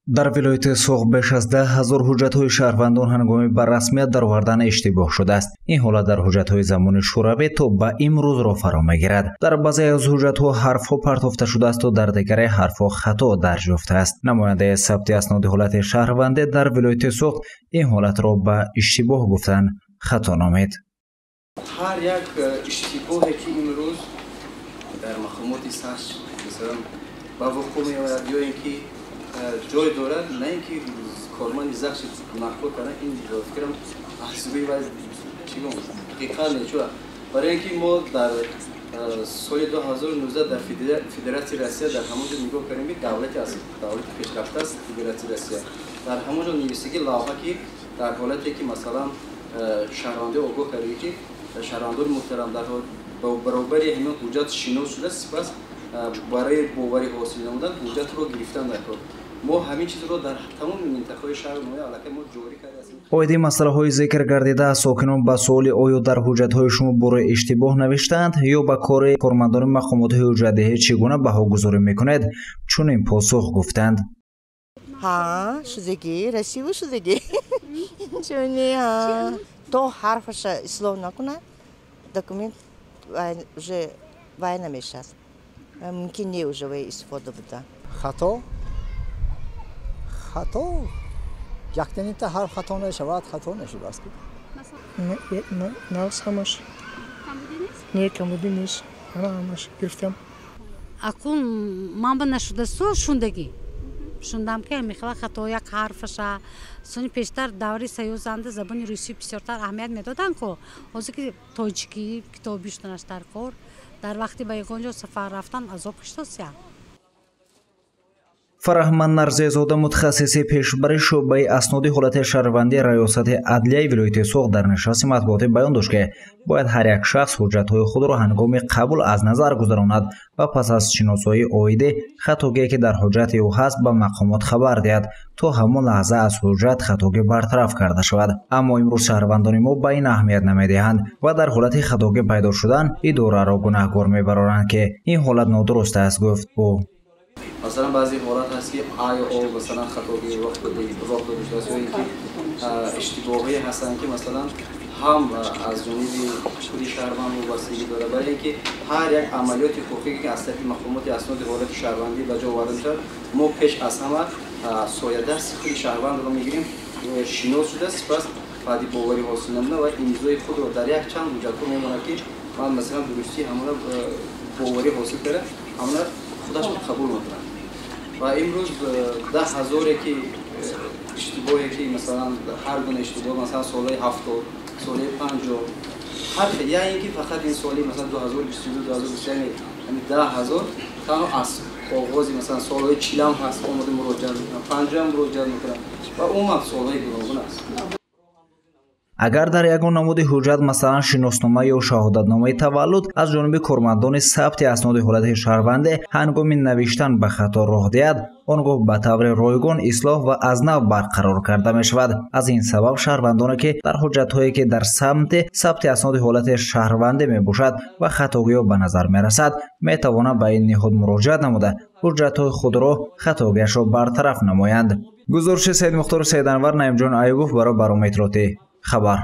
дар вилояти Суғ беш аз 10,000 ҳуҷҷатҳои шаҳрвандон ҳангоми ба расмият даровардан иштибоҳ шудааст. Ин ҳолат дар ҳуҷҷатҳои замони шӯравӣ то ба имрӯзро фаро мегирад. Дар баъзе аз ҳуҷҷатҳо ҳарфҳо партофта шудаасту дар дигаре ҳарфҳо хато дарҷ ёфтааст. Намояндаи сабти асноди ҳолати шаҳрвандӣ дар вилояти Суғ ин ҳолатро ба иштибоҳ гуфтан хато номид. ҳар як иштибоҳе ки имрӯз дар мақомоти саш мисалан ба вуқӯъ меояд ё ин ки ҷой дорад, на ин ки корманди захши гунаҳкор кардан, ин фикрам аҳсибаи вай чигом ҳақиқат нечуа. Барои ин ки мо дар соли 2019 дар Федератсияи Россия дар ҳамон ҷо нигоҳ кардем ки давлати пешрафта аст Федератсияи Россия. Дар ҳамон ҷо нивистагӣ лавҳа ки дар ҳолате ки масалан шаҳрвандӣ огоҳ кардем ки шаҳрвандони муҳтарам дар ба баробари ҳамин ҳуҷҷат шинос шуда, сипас барои боварӣ ҳосил намудан ҳуҷҷатро гирифтан дар кор. мо ҳамин чизро дар тамоми минтақаҳои шаҳр ноя аллакай мо ҷорӣ кардем. оиди масъалаҳои зикр гардида сокинон ба суоли оё дар ҳуҷҷатҳои шумо бораи иштибоҳ навиштаанд ё ба кори кормандони мақомоти ҳуҷҷатдеҳӣ чӣ гуна баҳогузорӣ мекунед, чунин посух гуфтанд. Шудагӣ, расиву шудагӣ. Чуни то ҳарфаша ислоҳ накунад, документ уже вай намешад. Мумкин не уже вай истифода буда. خطا یک تا حرف خطا نشود خطا نشود نه همش نه کمبودی نیست همش گرفتم акун ман ба нашудасу шундам ки мехела хато як ҳарфаша сони пештар даври саюзанда забони русӣ бисёртар аҳамият медоданд ку ҳозир ки тоҷикӣ китоби шуданаш дар кор дар вақти ба ягон ҷо сафар рафтан азоб киштосия. Фараҳманд Нарзезода мутахассиси пешбари шӯъбаи асноди ҳолати шаҳрвандии раёсати адлияи вилояти Суғ дар нишасти матбуотӣ баён дошт ки бояд ҳар як шахс ҳуҷҷатҳои худро ҳангоми қабул аз назар гузаронад ва пас аз шиносоии оидӣ хатогие ки дар ҳуҷҷати ӯ ҳаст ба мақомот хабар диҳад то ҳамон лаҳза аз ҳуҷҷат хатогӣ бартараф карда шавад. Аммо имрӯз шаҳрвандони мо ба ин аҳамият намедиҳанд ва дар ҳолати хатогӣ пайдо шудан идораро гунаҳгор мебароранд ки ин ҳолат нодуруст аст, гуфт ӯ. Масалан баъзе ҳолат ҳаст ки айо масалан хатоги роҳ дода шудааст ё ин ки иштибоҳие ҳастанд ки масалан ҳам аз ҷониби худи шаҳрванд вобастагӣ дорад, барои ин ки ҳар як амалиёти ҳуқуқие ки аз тарафи мақомоти асноди ҳолати шаҳрвандӣ ба ҷо оварда мешавад, мо пеш аз ҳама соядасти худи шаҳрвандро мегирем, шинос шуда сипас баъди боварӣ ҳосил намуда ва имзои худро дар як чанд ҳуҷҷатҳо мемонад ки ман масалан дурустии ҳамона боварӣ ҳосил кардам, ҳамона худаш қабул мекунад. ва имрӯз 10,000 ки иштибоҳе ки масалан ҳар гуна иштибоҳ масалан солҳои 70 солҳои 50 ҳар яъне ки фақат ин соли масалан 2022 2023 яъни 10,000 танҳо аз оғози масалан солҳои 40 ҳаст омода муроҷиат мекунад, 50 муроҷиат мекунад ва умуман солҳои гуногун аст. агар дар ягон намуди ҳуҷҷат масалан шиноснома ё шаҳодатномаи таваллуд аз ҷониби кормандони сабти асноди ҳолати шаҳрвандӣ ҳангоми навиштан ба хато роҳ диҳад, он гоҳ ба таври ройгон ислоҳ ва аз нав барқарор карда мешавад. аз ин сабаб шаҳрвандоне ки дар ҳуҷҷатҳое ки дар самти сабти асноди ҳолати шаҳрвандӣ мебошад ва хатогиҳо ба назар мерасад, метавонанд ба ин ниҳод муроҷиат намуда ҳуҷҷатҳои худро хатогиашро бартараф намоянд. гузориши Саид Мухтор Саиданвар, Наимҷон Айюбов барои барномаи иттилоотӣ хабар.